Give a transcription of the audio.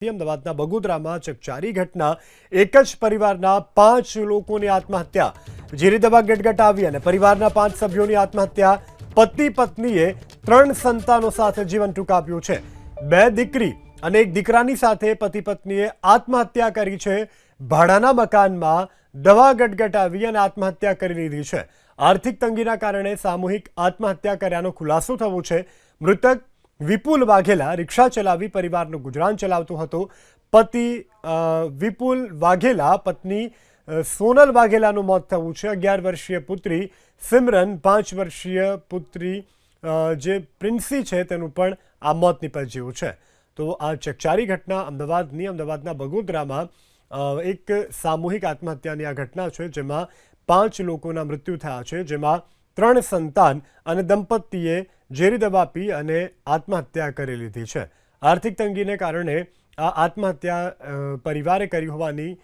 અમદાવાદના બગોદરામાં ચકચારી ઘટના એક જ પરિવારના 5 લોકોની આત્મહત્યા ઝેરી દવા ગટગટાવી અને પરિવારના 5 સભ્યોની આત્મહત્યા પતિ પત્નીએ 3 સંતાનો સાથે જીવન ટૂંકાવ્યું છે 2 દીકરી અને 1 દીકરાની સાથે પતિ પત્નીએ આત્મહત્યા કરી છે ભાડાના મકાનમાં દવા ગટગટાવી અને આત્મહત્યા કરી લીધી છે આર્થિક તંગીના કારણે સામૂહિક આત્મહત્યા કર્યાનો ખુલાસો થયો છે મૃતક વિપુલ વાઘેલા રિક્ષા ચલાવી પરિવારનું ગુજરાન ચલાવતો હતો પતિ વિપુલ વાઘેલા પત્ની સોનલ વાઘેલાનું મોત થયું છે 11 વર્ષીય પુત્રી સિમરન 5 વર્ષીય પુત્રી જે પ્રિન્સી છે તેનું પણ આ મોત નીપજ્યું છે તો આ ચકચારી ઘટના અમદાવાદના બગોદરામાં એક સામૂહિક આત્મહત્યાની આ ઘટના છે જેમાં 5 લોકોના મૃત્યુ થયા છે જેમાં 3 સંતાન અને દંપતીએ ઝેરી દવા પી અને આત્મહત્યા કરી લીધી છે આર્થિક તંગીને કારણે આ આત્મહત્યા પરિવારે કરી હોવાની